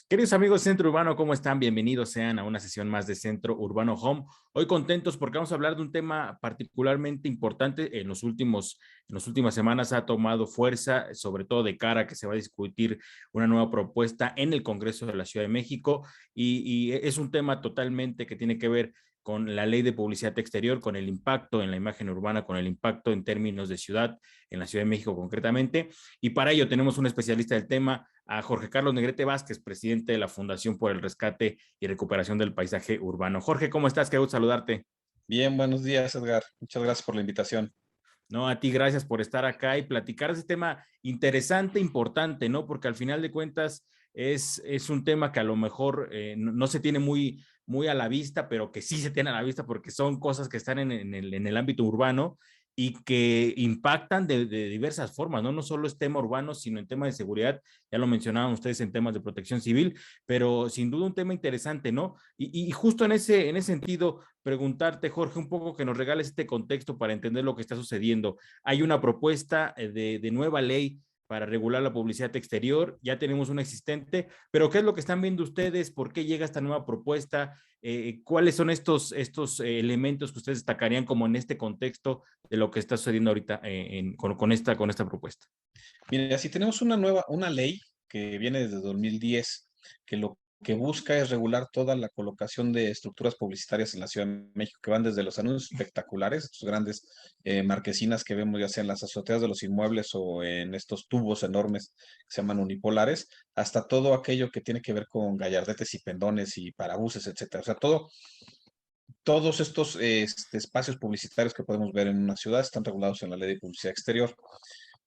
Queridos amigos de Centro Urbano, ¿cómo están? Bienvenidos sean a una sesión más de Centro Urbano Home. Hoy contentos porque vamos a hablar de un tema particularmente importante. En las últimas semanas ha tomado fuerza, sobre todo de cara a que se va a discutir una nueva propuesta en el Congreso de la Ciudad de México y es un tema totalmente que tiene que ver con la ley de publicidad exterior, con el impacto en la imagen urbana, con el impacto en términos de ciudad, en la Ciudad de México concretamente. Y para ello tenemos un especialista del tema, a Jorge Carlos Negrete Vázquez, presidente de la Fundación por el Rescate y Recuperación del Paisaje Urbano. Jorge, ¿cómo estás? Qué gusto saludarte. Bien, buenos días, Edgar. Muchas gracias por la invitación. No, a ti gracias por estar acá y platicar de este tema interesante, importante, ¿no? Porque al final de cuentas es un tema que a lo mejor no se tiene muy a la vista, pero que sí se tiene a la vista porque son cosas que están en el ámbito urbano y que impactan de diversas formas, ¿no? No solo es tema urbano, sino en temas de seguridad, ya lo mencionaban ustedes en temas de protección civil, pero sin duda un tema interesante, ¿no? Y justo en ese sentido, preguntarte, Jorge, un poco que nos regales este contexto para entender lo que está sucediendo. Hay una propuesta de nueva ley para regular la publicidad exterior, ya tenemos una existente, pero ¿qué es lo que están viendo ustedes? ¿Por qué llega esta nueva propuesta? ¿Cuáles son estos elementos que ustedes destacarían como en este contexto de lo que está sucediendo ahorita con esta propuesta? Mira, si tenemos una ley que viene desde 2010, que lo que busca es regular toda la colocación de estructuras publicitarias en la Ciudad de México, que van desde los anuncios espectaculares, estos grandes marquesinas que vemos ya sea en las azoteas de los inmuebles o en estos tubos enormes que se llaman unipolares, hasta todo aquello que tiene que ver con gallardetes y pendones y parabuses, etcétera. O sea, todos estos espacios publicitarios que podemos ver en una ciudad están regulados en la Ley de Publicidad Exterior.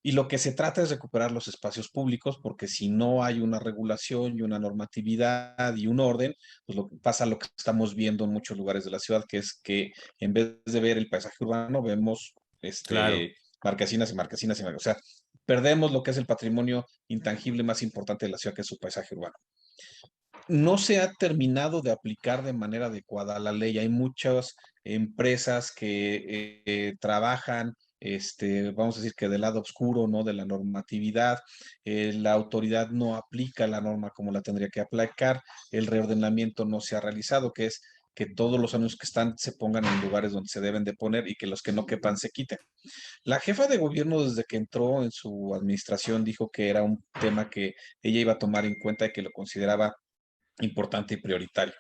Y lo que se trata es recuperar los espacios públicos, porque si no hay una regulación y una normatividad y un orden, pues pasa lo que estamos viendo en muchos lugares de la ciudad, que es que en vez de ver el paisaje urbano, vemos Claro. marquesinas y marquesinas y marquesinas. O sea, perdemos lo que es el patrimonio intangible más importante de la ciudad, que es su paisaje urbano. No se ha terminado de aplicar de manera adecuada la ley. Hay muchas empresas que trabajan, vamos a decir que del lado oscuro, ¿no? De la normatividad. La autoridad no aplica la norma como la tendría que aplicar. El reordenamiento no se ha realizado, que es que todos los anuncios que están se pongan en lugares donde se deben de poner y que los que no quepan se quiten. La jefa de gobierno, desde que entró en su administración, dijo que era un tema que ella iba a tomar en cuenta y que lo consideraba importante y prioritario.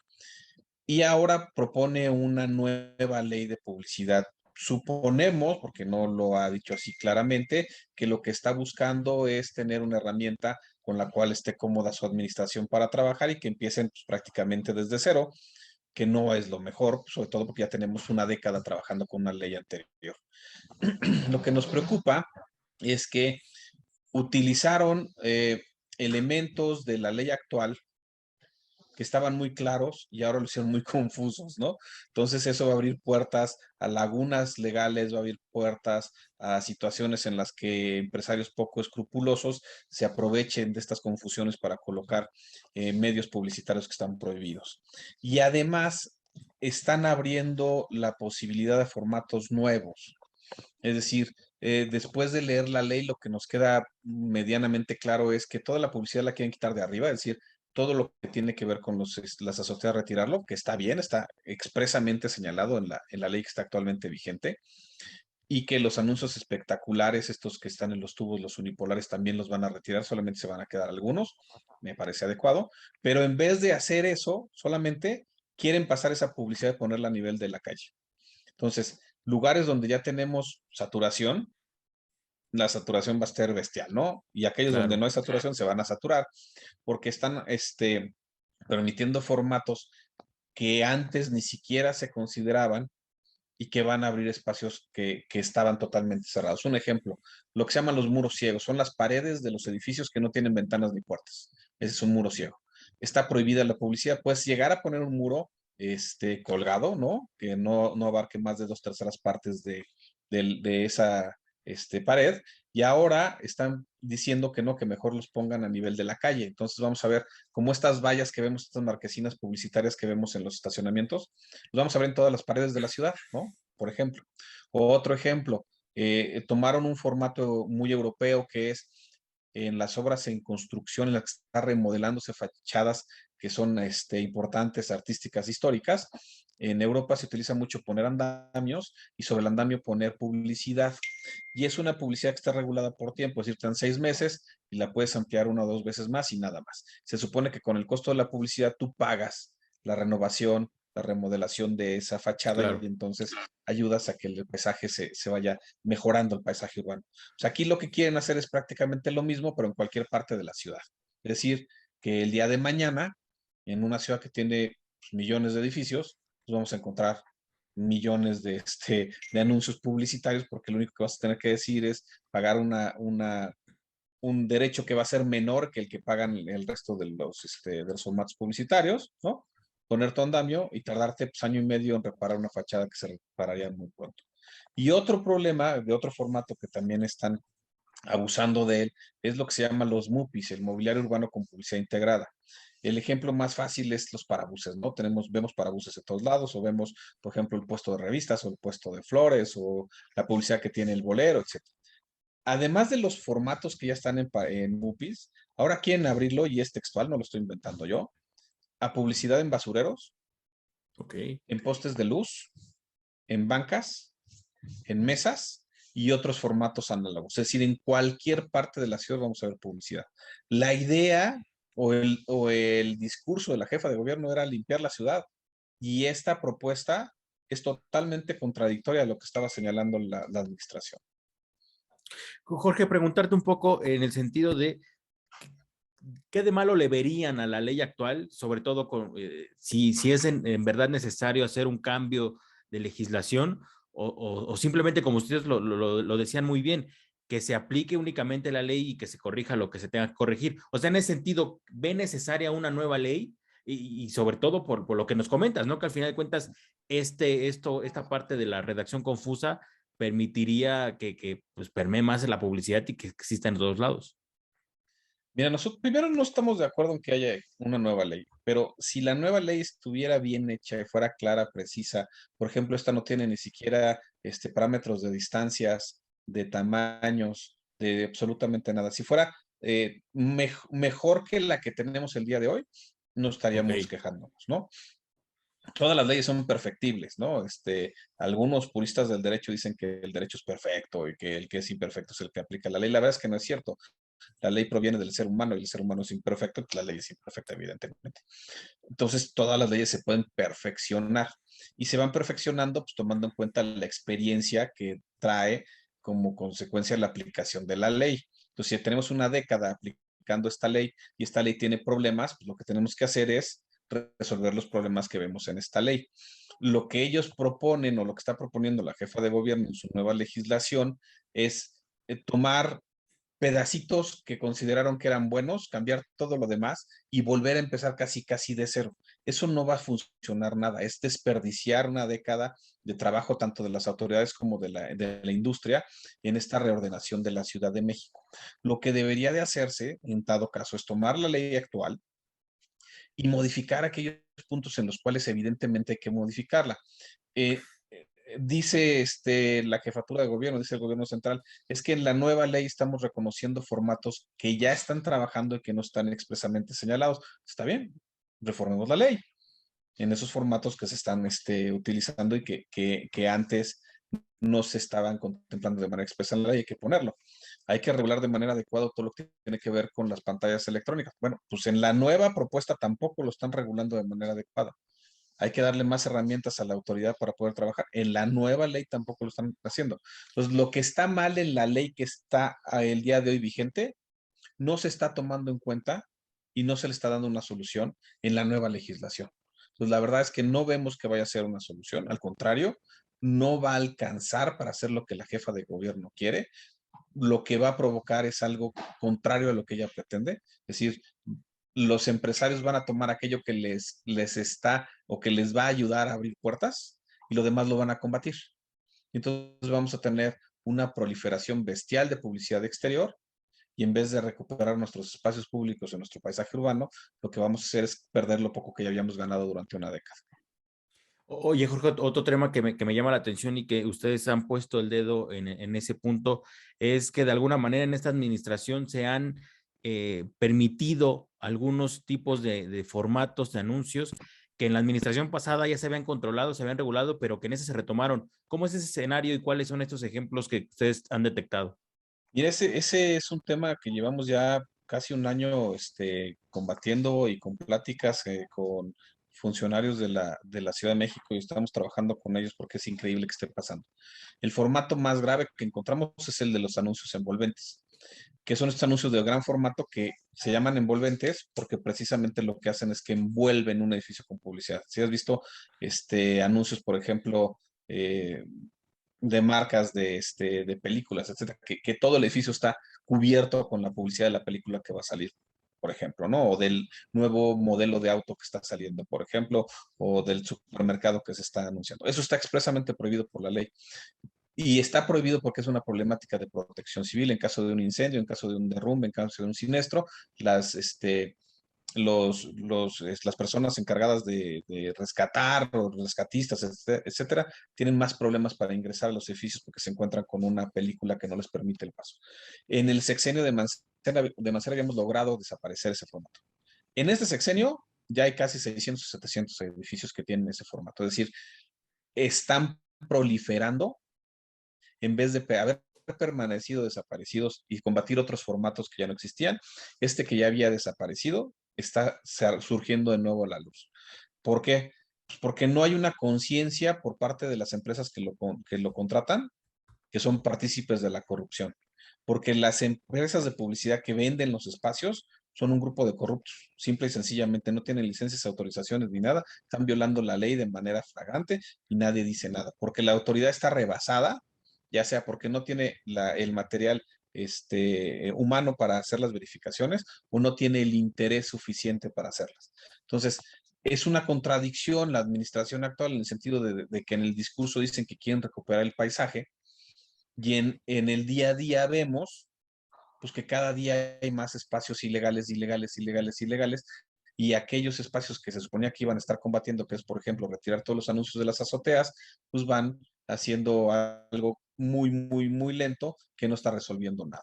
Y ahora propone una nueva ley de publicidad. Suponemos, porque no lo ha dicho así claramente, que lo que está buscando es tener una herramienta con la cual esté cómoda su administración para trabajar y que empiecen pues, prácticamente desde cero, que no es lo mejor, sobre todo porque ya tenemos una década trabajando con una ley anterior. Lo que nos preocupa es que utilizaron elementos de la ley actual que estaban muy claros y ahora lo hicieron muy confusos, ¿no? Entonces eso va a abrir puertas a lagunas legales, va a abrir puertas a situaciones en las que empresarios poco escrupulosos se aprovechen de estas confusiones para colocar medios publicitarios que están prohibidos. Y además están abriendo la posibilidad de formatos nuevos. Es decir, después de leer la ley, lo que nos queda medianamente claro es que toda la publicidad la quieren quitar de arriba, es decir, todo lo que tiene que ver con las azoteas, retirarlo, que está bien, está expresamente señalado en la ley que está actualmente vigente, y que los anuncios espectaculares, estos que están en los tubos, los unipolares, también los van a retirar, solamente se van a quedar algunos, me parece adecuado, pero en vez de hacer eso, solamente quieren pasar esa publicidad y ponerla a nivel de la calle. Entonces, lugares donde ya tenemos saturación, la saturación va a ser bestial, ¿no? Y aquellos donde Claro. no hay saturación se van a saturar porque están permitiendo formatos que antes ni siquiera se consideraban y que van a abrir espacios que estaban totalmente cerrados. Un ejemplo, lo que se llaman los muros ciegos, son las paredes de los edificios que no tienen ventanas ni puertas. Ese es un muro ciego. Está prohibida la publicidad. Puedes llegar a poner un muro colgado, ¿no? Que no abarque más de dos terceras partes de esa pared. Y ahora están diciendo que no, que mejor los pongan a nivel de la calle. Entonces vamos a ver cómo estas vallas que vemos, estas marquesinas publicitarias que vemos en los estacionamientos, los vamos a ver en todas las paredes de la ciudad, ¿no? Por ejemplo. O otro ejemplo, tomaron un formato muy europeo que es en las obras en construcción, en las que está remodelándose fachadas que son importantes, artísticas, históricas. En Europa se utiliza mucho poner andamios y sobre el andamio poner publicidad. Y es una publicidad que está regulada por tiempo, es decir, te dan 6 meses y la puedes ampliar 1 o 2 veces más y nada más. Se supone que con el costo de la publicidad tú pagas la renovación, la remodelación de esa fachada y Claro. entonces ayudas a que el paisaje se vaya mejorando, el paisaje urbano. O sea, aquí lo que quieren hacer es prácticamente lo mismo, pero en cualquier parte de la ciudad. Es decir, que el día de mañana, en una ciudad que tiene pues, millones de edificios, pues vamos a encontrar millones de anuncios publicitarios, porque lo único que vas a tener que decir es pagar un derecho que va a ser menor que el que pagan el resto de los formatos publicitarios, ¿no? Poner tu andamio y tardarte pues, año y medio en reparar una fachada que se repararía muy pronto. Y otro problema de otro formato que también están abusando de él es lo que se llama los MUPIs, el mobiliario urbano con publicidad integrada. El ejemplo más fácil es los parabuses, ¿no? Vemos parabuses de todos lados, o vemos, por ejemplo, el puesto de revistas, o el puesto de flores, o la publicidad que tiene el bolero, etcétera. Además de los formatos que ya están en MUPIs, ahora quieren abrirlo, y es textual, no lo estoy inventando yo, a publicidad en basureros, Ok. en postes de luz, en bancas, en mesas y otros formatos análogos. Es decir, en cualquier parte de la ciudad vamos a ver publicidad. La idea o el discurso de la jefa de gobierno era limpiar la ciudad, y esta propuesta es totalmente contradictoria a lo que estaba señalando la administración. Jorge, preguntarte un poco en el sentido de qué de malo le verían a la ley actual, sobre todo si es en verdad necesario hacer un cambio de legislación o simplemente, como ustedes lo decían muy bien, que se aplique únicamente la ley y que se corrija lo que se tenga que corregir. O sea, en ese sentido, ¿ve necesaria una nueva ley? Y sobre todo por lo que nos comentas, ¿no? Que al final de cuentas, esta parte de la redacción confusa permitiría que pues, permee más la publicidad y que exista en todos lados. Mira, nosotros primero no estamos de acuerdo en que haya una nueva ley, pero si la nueva ley estuviera bien hecha y fuera clara, precisa, por ejemplo, esta no tiene ni siquiera parámetros de distancias, de tamaños, de absolutamente nada. Si fuera mejor que la que tenemos el día de hoy, no Ok. estaríamos quejándonos, ¿no? Todas las leyes son perfectibles, ¿no? Algunos puristas del derecho dicen que el derecho es perfecto y que el que es imperfecto es el que aplica la ley. La verdad es que no es cierto. La ley proviene del ser humano y el ser humano es imperfecto, pues la ley es imperfecta, evidentemente. Entonces, todas las leyes se pueden perfeccionar y se van perfeccionando, pues tomando en cuenta la experiencia que trae como consecuencia la aplicación de la ley. Entonces, si tenemos una década aplicando esta ley y esta ley tiene problemas, pues lo que tenemos que hacer es resolver los problemas que vemos en esta ley. Lo que ellos proponen o lo que está proponiendo la jefa de gobierno en su nueva legislación es tomar pedacitos que consideraron que eran buenos, cambiar todo lo demás y volver a empezar casi, casi de cero. Eso no va a funcionar nada, es desperdiciar una década de trabajo tanto de las autoridades como de la industria en esta reordenación de la Ciudad de México. Lo que debería de hacerse, en dado caso, es tomar la ley actual y modificar aquellos puntos en los cuales evidentemente hay que modificarla. Eh, dice la jefatura de gobierno, dice el gobierno central, es que en la nueva ley estamos reconociendo formatos que ya están trabajando y que no están expresamente señalados. Está bien, reformemos la ley en esos formatos que se están utilizando y que antes no se estaban contemplando de manera expresa en la ley, hay que ponerlo. Hay que regular de manera adecuada todo lo que tiene que ver con las pantallas electrónicas. Bueno, pues en la nueva propuesta tampoco lo están regulando de manera adecuada. Hay que darle más herramientas a la autoridad para poder trabajar. En la nueva ley tampoco lo están haciendo. Entonces, lo que está mal en la ley que está el día de hoy vigente, no se está tomando en cuenta y no se le está dando una solución en la nueva legislación. Entonces, la verdad es que no vemos que vaya a ser una solución. Al contrario, no va a alcanzar para hacer lo que la jefa de gobierno quiere. Lo que va a provocar es algo contrario a lo que ella pretende. Es decir, los empresarios van a tomar aquello que les está o que les va a ayudar a abrir puertas y lo demás lo van a combatir. Entonces vamos a tener una proliferación bestial de publicidad exterior y en vez de recuperar nuestros espacios públicos en nuestro paisaje urbano, lo que vamos a hacer es perder lo poco que ya habíamos ganado durante una década. Oye, Jorge, otro tema que me llama la atención y que ustedes han puesto el dedo en ese punto es que de alguna manera en esta administración se han permitido algunos tipos de formatos de anuncios que en la administración pasada ya se habían controlado, se habían regulado, pero que en ese se retomaron. ¿Cómo es ese escenario y cuáles son estos ejemplos que ustedes han detectado? Y ese es un tema que llevamos ya casi un año combatiendo y con pláticas con funcionarios de la Ciudad de México y estamos trabajando con ellos porque es increíble que esté pasando. El formato más grave que encontramos es el de los anuncios envolventes, que son estos anuncios de gran formato que se llaman envolventes porque precisamente lo que hacen es que envuelven un edificio con publicidad. Si has visto anuncios, por ejemplo, eh, de marcas de películas, etcétera, que todo el edificio está cubierto con la publicidad de la película que va a salir, por ejemplo, ¿no? O del nuevo modelo de auto que está saliendo, por ejemplo, o del supermercado que se está anunciando. Eso está expresamente prohibido por la ley. Y está prohibido porque es una problemática de protección civil en caso de un incendio, en caso de un derrumbe, en caso de un siniestro. Las, las personas encargadas de rescatar, los rescatistas, etcétera, tienen más problemas para ingresar a los edificios porque se encuentran con una película que no les permite el paso. En el sexenio de Mancera habíamos logrado desaparecer ese formato. En este sexenio ya hay casi 600 o 700 edificios que tienen ese formato. Es decir, están proliferando en vez de haber permanecido desaparecidos y combatir otros formatos que ya no existían, este que ya había desaparecido está surgiendo de nuevo a la luz. ¿Por qué? Pues porque no hay una conciencia por parte de las empresas que lo contratan, que son partícipes de la corrupción. Porque las empresas de publicidad que venden los espacios son un grupo de corruptos. Simple y sencillamente no tienen licencias, autorizaciones ni nada. Están violando la ley de manera flagrante y nadie dice nada. Porque la autoridad está rebasada, ya sea porque no tiene el material humano para hacer las verificaciones o no tiene el interés suficiente para hacerlas. Entonces, es una contradicción la administración actual en el sentido de que en el discurso dicen que quieren recuperar el paisaje y en el día a día vemos pues que cada día hay más espacios ilegales, ilegales, ilegales, ilegales, y aquellos espacios que se suponía que iban a estar combatiendo, que es, por ejemplo, retirar todos los anuncios de las azoteas, pues van haciendo algo muy, muy, muy lento que no está resolviendo nada.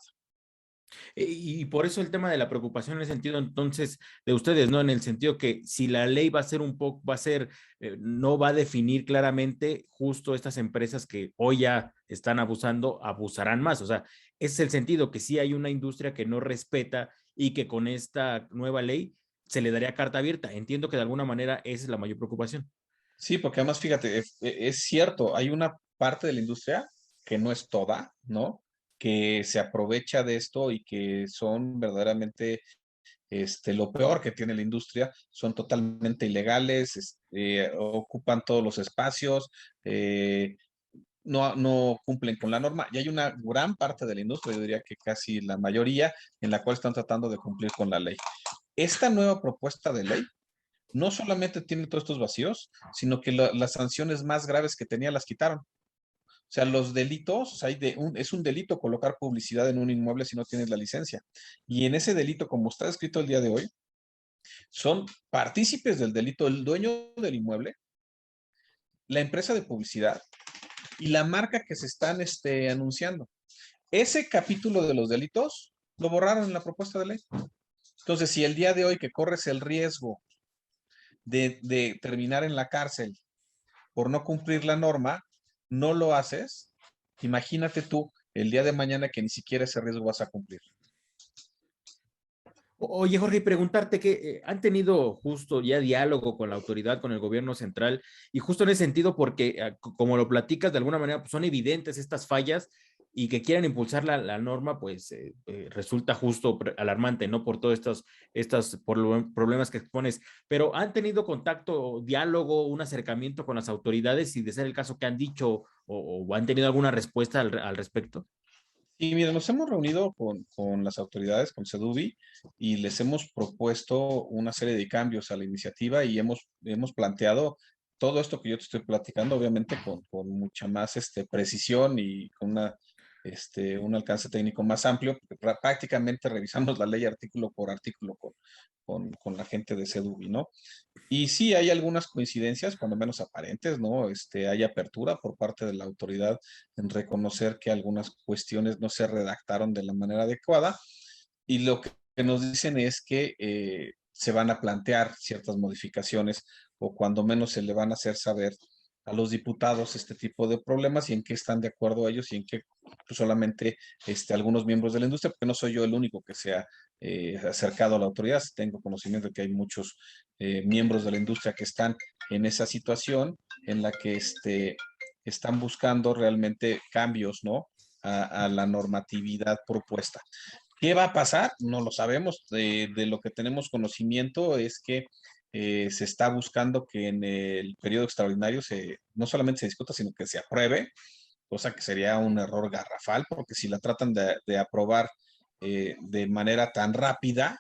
Y por eso el tema de la preocupación en el sentido entonces de ustedes, ¿no? En el sentido que si la ley va a ser un poco, va a ser, no va a definir claramente justo estas empresas que hoy ya están abusando, abusarán más. O sea, ese es el sentido, que sí hay una industria que no respeta y que con esta nueva ley se le daría carta abierta. Entiendo que de alguna manera esa es la mayor preocupación. Sí, porque además, fíjate, es cierto, hay una parte de la industria que no es toda, ¿no? Que se aprovecha de esto y que son verdaderamente lo peor que tiene la industria, son totalmente ilegales, ocupan todos los espacios, no cumplen con la norma. Y hay una gran parte de la industria, yo diría que casi la mayoría, en la cual están tratando de cumplir con la ley. Esta nueva propuesta de ley no solamente tiene todos estos vacíos, sino que las sanciones más graves que tenía las quitaron. O sea, los delitos, o sea, es un delito colocar publicidad en un inmueble si no tienes la licencia. Y en ese delito, como está escrito el día de hoy, son partícipes del delito el dueño del inmueble, la empresa de publicidad y la marca que se están anunciando. Ese capítulo de los delitos lo borraron en la propuesta de ley. Entonces, si el día de hoy que corres el riesgo de terminar en la cárcel por no cumplir la norma, no lo haces, imagínate tú el día de mañana que ni siquiera ese riesgo vas a cumplir. Oye, Jorge, y preguntarte que han tenido justo ya diálogo con la autoridad, con el gobierno central, y justo en ese sentido, porque como lo platicas, de alguna manera pues, son evidentes estas fallas y que quieran impulsar la norma, pues resulta justo alarmante, ¿no? Por todos estos problemas que expones. Pero ¿han tenido contacto, diálogo, un acercamiento con las autoridades y de ser el caso que han dicho o han tenido alguna respuesta al respecto? Y mira, nos hemos reunido con las autoridades, con CEDUBI, y les hemos propuesto una serie de cambios a la iniciativa y hemos planteado todo esto que yo te estoy platicando, obviamente con mucha más precisión y con una un alcance técnico más amplio, porque prácticamente revisamos la ley artículo por artículo con la gente de CEDUBI, ¿no? Y sí hay algunas coincidencias, cuando menos aparentes, ¿no? Hay apertura por parte de la autoridad en reconocer que algunas cuestiones no se redactaron de la manera adecuada, y lo que nos dicen es que se van a plantear ciertas modificaciones, o cuando menos se le van a hacer saber a los diputados este tipo de problemas y en qué están de acuerdo ellos, y en qué pues, solamente algunos miembros de la industria, porque no soy yo el único que se ha acercado a la autoridad. Tengo conocimiento de que hay muchos miembros de la industria que están en esa situación en la que están buscando realmente cambios, ¿no? A la normatividad propuesta. ¿Qué va a pasar? No lo sabemos. De lo que tenemos conocimiento es que se está buscando que en el periodo extraordinario no solamente se discuta, sino que se apruebe, cosa que sería un error garrafal, porque si la tratan de aprobar de manera tan rápida,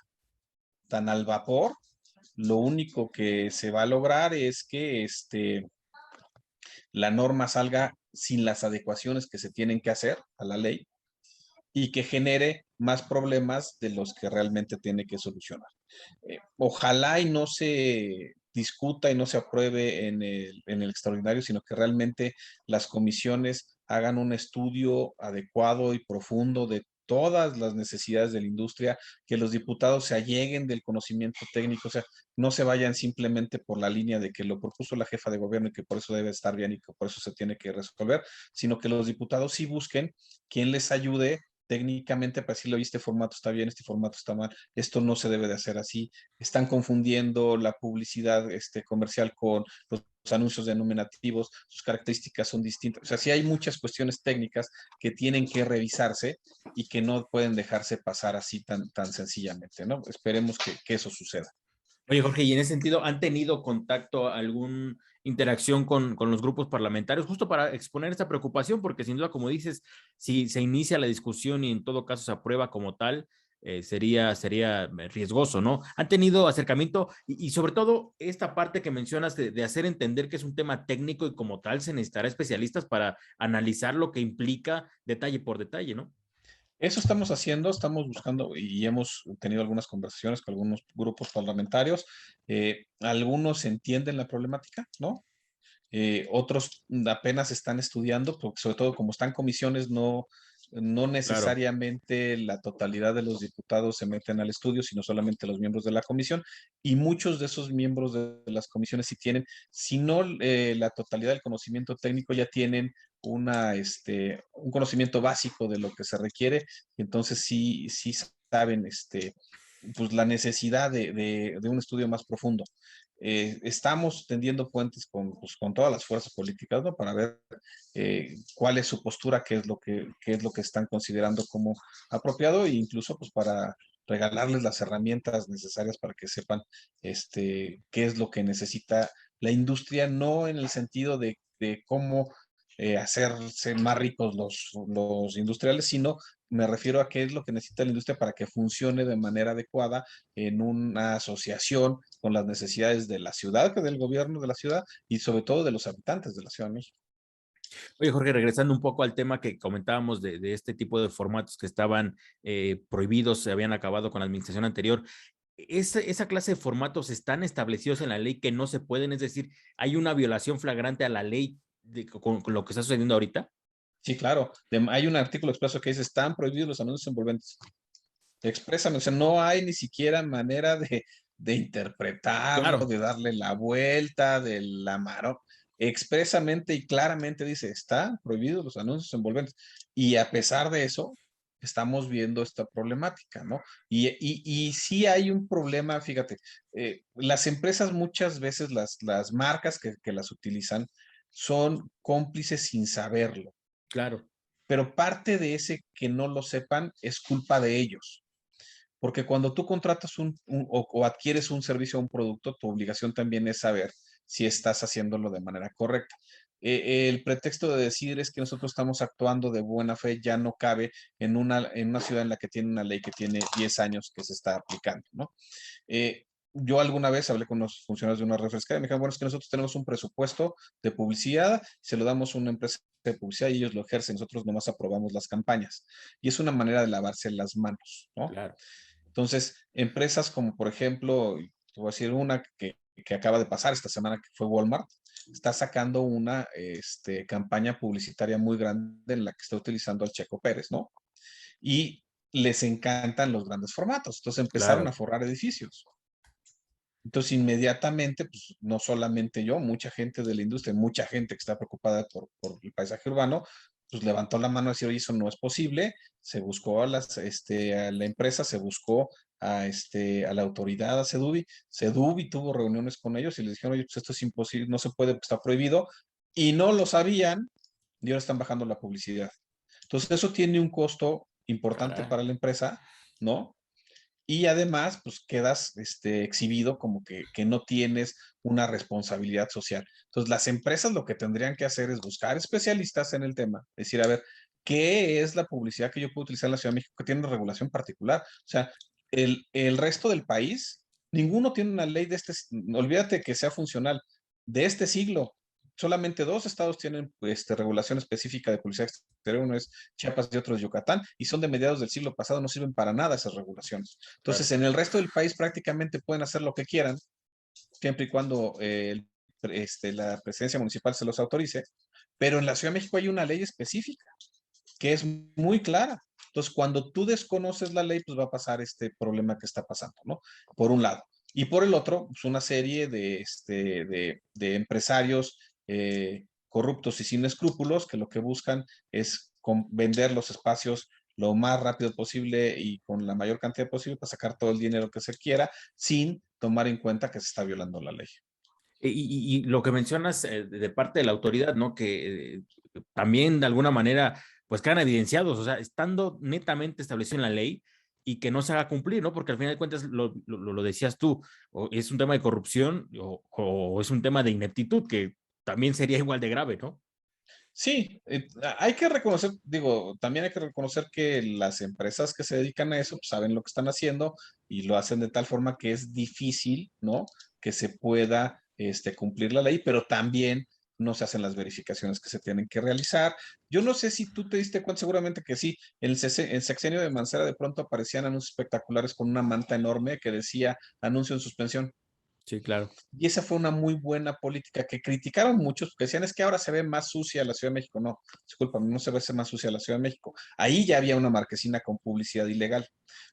tan al vapor, lo único que se va a lograr es que la norma salga sin las adecuaciones que se tienen que hacer a la ley, y que genere más problemas de los que realmente tiene que solucionar. Ojalá y no se discuta y no se apruebe en el extraordinario, sino que realmente las comisiones hagan un estudio adecuado y profundo de todas las necesidades de la industria, que los diputados se alleguen del conocimiento técnico, o sea, no se vayan simplemente por la línea de que lo propuso la jefa de gobierno y que por eso debe estar bien y que por eso se tiene que resolver, sino que los diputados sí busquen quien les ayude técnicamente para decirle, oye, este formato está bien, este formato está mal, esto no se debe de hacer así. Están confundiendo la publicidad comercial con los anuncios denominativos, sus características son distintas. O sea, sí hay muchas cuestiones técnicas que tienen que revisarse y que no pueden dejarse pasar así tan sencillamente, ¿no? Esperemos que eso suceda. Oye, Jorge, y en ese sentido, ¿han tenido contacto, alguna interacción con los grupos parlamentarios, justo para exponer esta preocupación? Porque sin duda, como dices, si se inicia la discusión y en todo caso se aprueba como tal, sería riesgoso, ¿no? ¿Han tenido acercamiento? Y sobre todo, esta parte que mencionas de hacer entender que es un tema técnico y como tal se necesitará especialistas para analizar lo que implica detalle por detalle, ¿no? Eso estamos haciendo, estamos buscando y hemos tenido algunas conversaciones con algunos grupos parlamentarios. Algunos entienden la problemática, ¿no? Otros apenas están estudiando, porque sobre todo como están comisiones, no Claro. necesariamente la totalidad de los diputados se meten al estudio, sino solamente los miembros de la comisión. Y muchos de esos miembros de las comisiones sí tienen, si no la totalidad del conocimiento técnico, ya tienen un conocimiento básico de lo que se requiere. Entonces sí saben pues la necesidad de un estudio más profundo. Estamos tendiendo puentes con todas las fuerzas políticas, ¿no? Para ver cuál es su postura, qué es lo que están considerando como apropiado, e incluso pues para regalarles las herramientas necesarias para que sepan qué es lo que necesita la industria, no en el sentido de cómo hacerse más ricos los industriales, sino me refiero a qué es lo que necesita la industria para que funcione de manera adecuada en una asociación con las necesidades de la ciudad, que del gobierno de la ciudad y sobre todo de los habitantes de la Ciudad de México. Oye, Jorge, regresando un poco al tema que comentábamos de este tipo de formatos que estaban prohibidos, se habían acabado con la administración anterior. Esa clase de formatos están establecidos en la ley que no se pueden, es decir, hay una violación flagrante a la ley con lo que está sucediendo ahorita. Sí, claro. Hay un artículo expreso que dice, están prohibidos los anuncios envolventes. Exprésame, o sea, no hay ni siquiera manera de interpretarlo, Claro, de darle la vuelta, de la mano. Expresamente y claramente dice, están prohibidos los anuncios envolventes. Y a pesar de eso, estamos viendo esta problemática, ¿no? Y sí hay un problema, fíjate, las empresas muchas veces, las marcas que las utilizan, son cómplices sin saberlo, claro, pero parte de ese que no lo sepan es culpa de ellos. Porque cuando tú contratas o adquieres un servicio o un producto, tu obligación también es saber si estás haciéndolo de manera correcta. El pretexto de decir es que nosotros estamos actuando de buena fe ya no cabe en una ciudad en la que tiene una ley que tiene 10 años que se está aplicando, ¿no? Yo alguna vez hablé con los funcionarios de una refresquera y me dijeron, bueno, es que nosotros tenemos un presupuesto de publicidad, se lo damos a una empresa de publicidad y ellos lo ejercen, nosotros nomás aprobamos las campañas. Y es una manera de lavarse las manos, ¿no? Claro. Entonces, empresas como por ejemplo, te voy a decir una que acaba de pasar esta semana, que fue Walmart, está sacando una campaña publicitaria muy grande en la que está utilizando al Checo Pérez, ¿no? Y les encantan los grandes formatos. Entonces empezaron a Claro. forrar edificios. Entonces, inmediatamente, pues no solamente yo, mucha gente de la industria, mucha gente que está preocupada por el paisaje urbano, pues levantó la mano y decir, oye, eso no es posible. Se buscó a la empresa, se buscó a la autoridad, a Sedubi. Sedubi tuvo reuniones con ellos y les dijeron, oye, pues esto es imposible, no se puede, pues, está prohibido. Y no lo sabían y ahora están bajando la publicidad. Entonces, eso tiene un costo importante Caray. para la empresa, ¿no? Y además, pues quedas exhibido como que no tienes una responsabilidad social. Entonces, las empresas lo que tendrían que hacer es buscar especialistas en el tema, decir, a ver, ¿qué es la publicidad que yo puedo utilizar en la Ciudad de México que tiene una regulación particular? O sea, el resto del país, ninguno tiene una ley de olvídate que sea funcional, de este siglo. Solamente dos estados tienen regulación específica de publicidad exterior, uno es Chiapas y otro es Yucatán, y son de mediados del siglo pasado, no sirven para nada esas regulaciones. Claro. Entonces, en el resto del país prácticamente pueden hacer lo que quieran, siempre y cuando la presidencia municipal se los autorice, pero en la Ciudad de México hay una ley específica que es muy clara. Entonces, cuando tú desconoces la ley, pues va a pasar este problema que está pasando, ¿no? Por un lado. Y por el otro, pues una serie de empresarios corruptos y sin escrúpulos que lo que buscan es vender los espacios lo más rápido posible y con la mayor cantidad posible para sacar todo el dinero que se quiera sin tomar en cuenta que se está violando la ley. Y lo que mencionas de parte de la autoridad, ¿no? Que también de alguna manera, pues quedan evidenciados, o sea, estando netamente establecido en la ley y que no se haga cumplir, ¿no? Porque al final de cuentas, lo decías tú, o es un tema de corrupción o es un tema de ineptitud, que también sería igual de grave, ¿no? Sí, hay que reconocer, digo, también hay que reconocer que las empresas que se dedican a eso pues, saben lo que están haciendo y lo hacen de tal forma que es difícil, ¿no? Que se pueda cumplir la ley, pero también no se hacen las verificaciones que se tienen que realizar. Yo no sé si tú te diste cuenta, seguramente que sí, en el sexenio de Mancera de pronto aparecían anuncios espectaculares con una manta enorme que decía anuncio en suspensión. Sí, claro. Y esa fue una muy buena política que criticaron muchos, porque decían es que ahora se ve más sucia la Ciudad de México. No, disculpa, no se ve más sucia la Ciudad de México. Ahí ya había una marquesina con publicidad ilegal.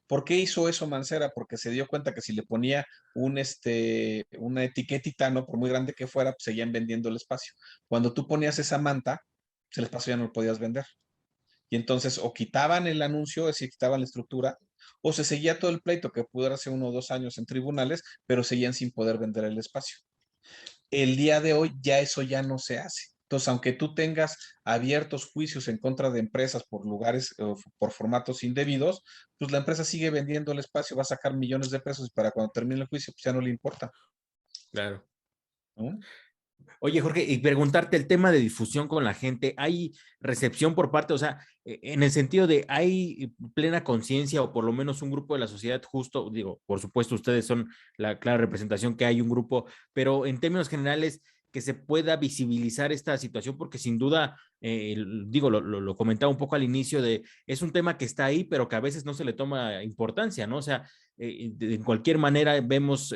¿Por qué hizo eso Mancera? Porque se dio cuenta que si le ponía una etiquetita, ¿no? Por muy grande que fuera, pues seguían vendiendo el espacio. Cuando tú ponías esa manta, pues el espacio ya no lo podías vender. Y entonces o quitaban el anuncio, es decir, quitaban la estructura, o se seguía todo el pleito que pudo hace 1 o 2 años en tribunales, pero seguían sin poder vender el espacio. El día de hoy ya eso ya no se hace. Entonces, aunque tú tengas abiertos juicios en contra de empresas por lugares o por formatos indebidos, pues la empresa sigue vendiendo el espacio, va a sacar millones de pesos y para cuando termine el juicio, pues ya no le importa, Claro. ¿no? Oye, Jorge, y preguntarte el tema de difusión con la gente, ¿hay recepción por parte, o sea, en el sentido de hay plena conciencia o por lo menos un grupo de la sociedad justo, digo, por supuesto ustedes son la clara representación que hay un grupo, pero en términos generales que se pueda visibilizar esta situación, porque sin duda, digo, lo comentaba un poco al inicio de, es un tema que está ahí, pero que a veces no se le toma importancia, ¿no? O sea, de cualquier manera vemos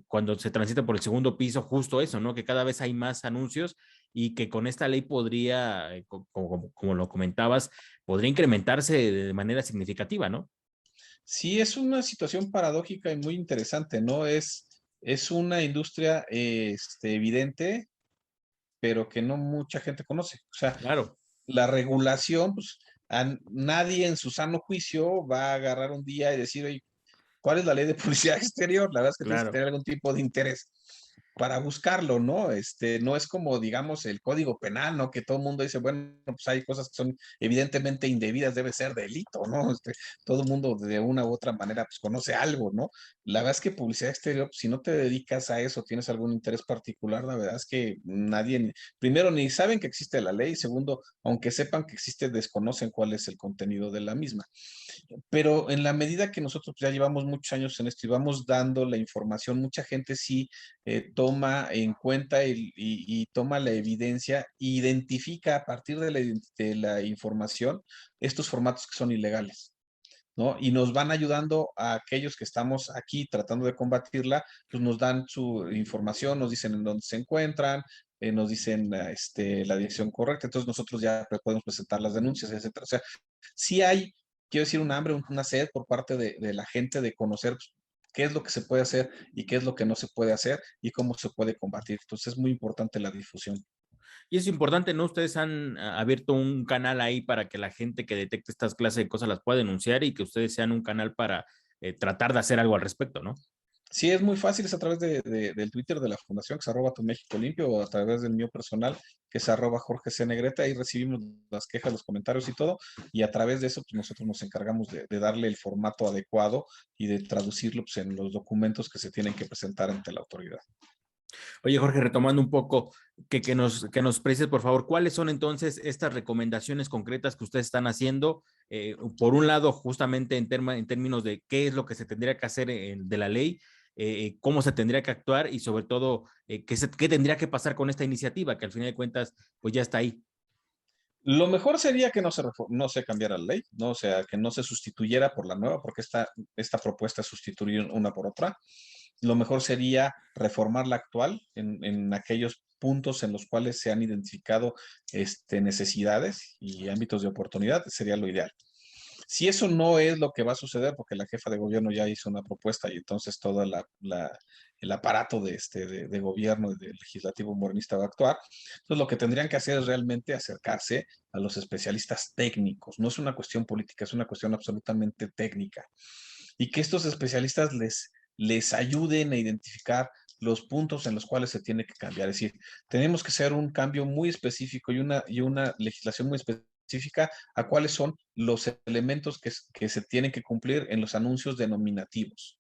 cuando se transita por el segundo piso justo eso, ¿no? Que cada vez hay más anuncios y que con esta ley podría, como lo comentabas, podría incrementarse de manera significativa, ¿no? Sí, es una situación paradójica y muy interesante, ¿no? Es una industria evidente, pero que no mucha gente conoce. O sea, Claro, la regulación, pues nadie en su sano juicio va a agarrar un día y decir, oye, ¿cuál es la ley de publicidad exterior? La verdad es que tienes que claro. tener algún tipo de interés para buscarlo, ¿no? No es como, digamos, el código penal, ¿no? Que todo el mundo dice, bueno, pues hay cosas que son evidentemente indebidas, debe ser delito, ¿no? Todo el mundo de una u otra manera, pues conoce algo, ¿no? La verdad es que publicidad exterior, pues, si no te dedicas a eso, tienes algún interés particular, la verdad es que nadie, primero, ni saben que existe la ley, segundo, aunque sepan que existe, desconocen cuál es el contenido de la misma. Pero en la medida que nosotros ya llevamos muchos años en esto y vamos dando la información, mucha gente sí toma en cuenta y toma la evidencia, e identifica a partir de la información estos formatos que son ilegales, ¿no? Y nos van ayudando a aquellos que estamos aquí tratando de combatirla, pues nos dan su información, nos dicen en dónde se encuentran, nos dicen la dirección correcta, entonces nosotros ya podemos presentar las denuncias, etcétera. O sea, sí hay, quiero decir, un hambre, una sed por parte de la gente de conocer, pues, qué es lo que se puede hacer y qué es lo que no se puede hacer y cómo se puede combatir. Entonces es muy importante la difusión. Y es importante, ¿no? Ustedes han abierto un canal ahí para que la gente que detecte estas clases de cosas las pueda denunciar y que ustedes sean un canal para tratar de hacer algo al respecto, ¿no? Sí, es muy fácil, es a través del Twitter de la Fundación, que es @tu México Limpio, o a través del mío personal, que es @Jorge C. Negrete. Ahí recibimos las quejas, los comentarios y todo, y a través de eso, pues nosotros nos encargamos de darle el formato adecuado y de traducirlo, pues, en los documentos que se tienen que presentar ante la autoridad. Oye, Jorge, retomando un poco, que nos precies, por favor, ¿cuáles son entonces estas recomendaciones concretas que ustedes están haciendo? Por un lado, justamente en términos de qué es lo que se tendría que hacer de la ley, cómo se tendría que actuar y sobre todo, qué tendría que pasar con esta iniciativa, que al final de cuentas, pues ya está ahí. Lo mejor sería que no se cambiara la ley, ¿no? O sea, que no se sustituyera por la nueva, porque esta propuesta es sustituir una por otra. Lo mejor sería reformar la actual en aquellos puntos en los cuales se han identificado necesidades y ámbitos de oportunidad, sería lo ideal. Si eso no es lo que va a suceder, porque la jefa de gobierno ya hizo una propuesta y entonces todo el aparato de gobierno y del legislativo morenista va a actuar, entonces lo que tendrían que hacer es realmente acercarse a los especialistas técnicos. No es una cuestión política, es una cuestión absolutamente técnica. Y que estos especialistas les ayuden a identificar los puntos en los cuales se tiene que cambiar. Es decir, tenemos que hacer un cambio muy específico y una legislación muy específica a cuáles son los elementos que se tienen que cumplir en los anuncios denominativos.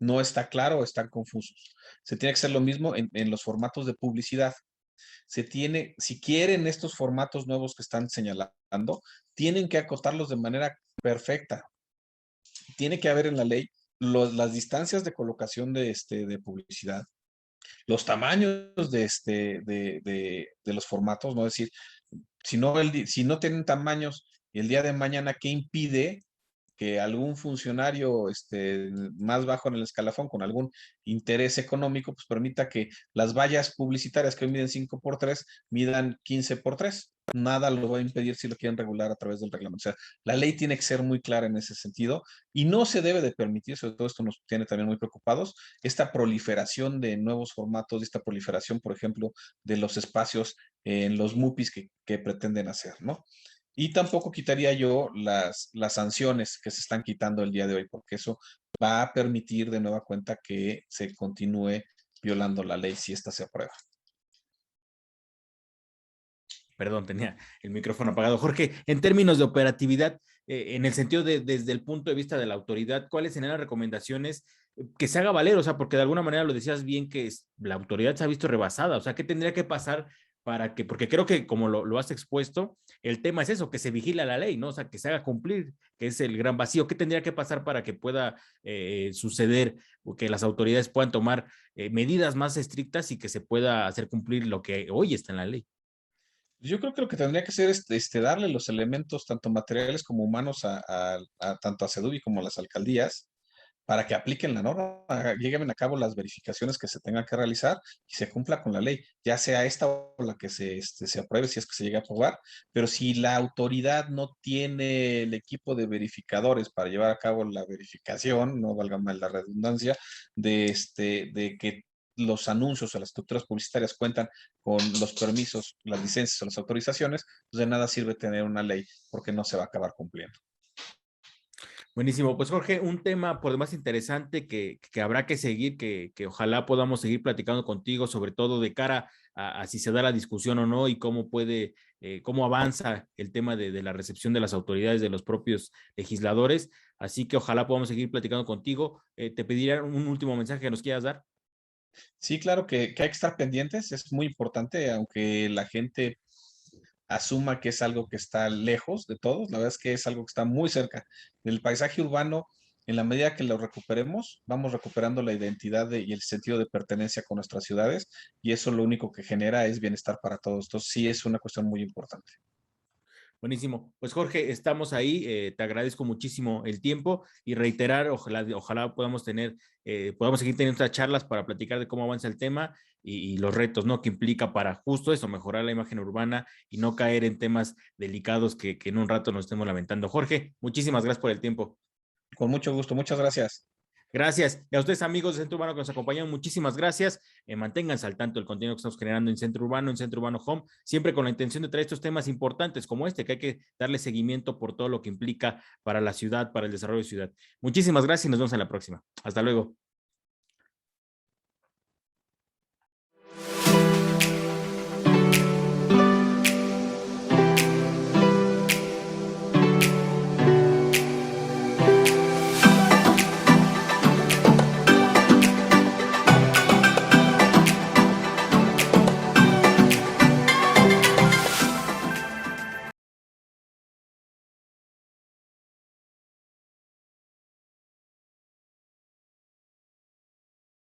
No está claro, están confusos. Se tiene que hacer lo mismo en los formatos de publicidad. Si quieren estos formatos nuevos que están señalando, tienen que acotarlos de manera perfecta. Tiene que haber en la ley las distancias de colocación de publicidad, los tamaños de los formatos, ¿no? Es decir, si no tienen tamaños y el día de mañana, ¿qué impide que algún funcionario más bajo en el escalafón con algún interés económico, pues permita que las vallas publicitarias que hoy miden 5x3 midan 15x3? Nada lo va a impedir si lo quieren regular a través del reglamento. O sea, la ley tiene que ser muy clara en ese sentido y no se debe de permitir, sobre todo esto nos tiene también muy preocupados, esta proliferación de nuevos formatos, esta proliferación, por ejemplo, de los espacios en los MUPIs que pretenden hacer, ¿no? Y tampoco quitaría yo las sanciones que se están quitando el día de hoy, porque eso va a permitir de nueva cuenta que se continúe violando la ley si esta se aprueba. Perdón, tenía el micrófono apagado. Jorge, en términos de operatividad, en el sentido desde el punto de vista de la autoridad, ¿cuáles serían las recomendaciones que se haga valer? O sea, porque de alguna manera lo decías bien que la autoridad se ha visto rebasada. O sea, ¿qué tendría que pasar para que, porque creo que como lo has expuesto, el tema es eso, que se vigila la ley, ¿no? O sea, que se haga cumplir, que es el gran vacío. ¿Qué tendría que pasar para que pueda suceder o que las autoridades puedan tomar medidas más estrictas y que se pueda hacer cumplir lo que hoy está en la ley? Yo creo que lo que tendría que hacer es darle los elementos, tanto materiales como humanos, tanto a SEDUBI como a las alcaldías, para que apliquen la norma, lleguen a cabo las verificaciones que se tengan que realizar y se cumpla con la ley, ya sea esta o la que se apruebe, si es que se llega a aprobar, pero si la autoridad no tiene el equipo de verificadores para llevar a cabo la verificación, no valga mal la redundancia, de que los anuncios o las estructuras publicitarias cuentan con los permisos, las licencias o las autorizaciones, pues de nada sirve tener una ley porque no se va a acabar cumpliendo. Buenísimo. Pues Jorge, un tema por demás interesante que habrá que seguir, que ojalá podamos seguir platicando contigo, sobre todo de cara a si se da la discusión o no y cómo puede, cómo avanza el tema de la recepción de las autoridades, de los propios legisladores. Así que ojalá podamos seguir platicando contigo. Te pediría un último mensaje que nos quieras dar. Sí, claro que hay que estar pendientes, es muy importante, aunque la gente asuma que es algo que está lejos de todos, la verdad es que es algo que está muy cerca. El paisaje urbano En la medida que lo recuperemos, vamos recuperando la identidad y el sentido de pertenencia con nuestras ciudades, y eso lo único que genera es bienestar para todos. Entonces, sí es una cuestión muy importante. Buenísimo. Pues Jorge, estamos ahí. Te agradezco muchísimo el tiempo y reiterar, ojalá podamos seguir teniendo estas charlas para platicar de cómo avanza el tema y los retos, ¿no? Que implica para justo eso, mejorar la imagen urbana y no caer en temas delicados que en un rato nos estemos lamentando. Jorge, muchísimas gracias por el tiempo. Con mucho gusto, muchas gracias. Gracias. Y a ustedes, amigos de Centro Urbano que nos acompañan, muchísimas gracias. Manténganse al tanto del contenido que estamos generando en Centro Urbano Home, siempre con la intención de traer estos temas importantes como este, que hay que darle seguimiento por todo lo que implica para la ciudad, para el desarrollo de ciudad. Muchísimas gracias y nos vemos en la próxima. Hasta luego.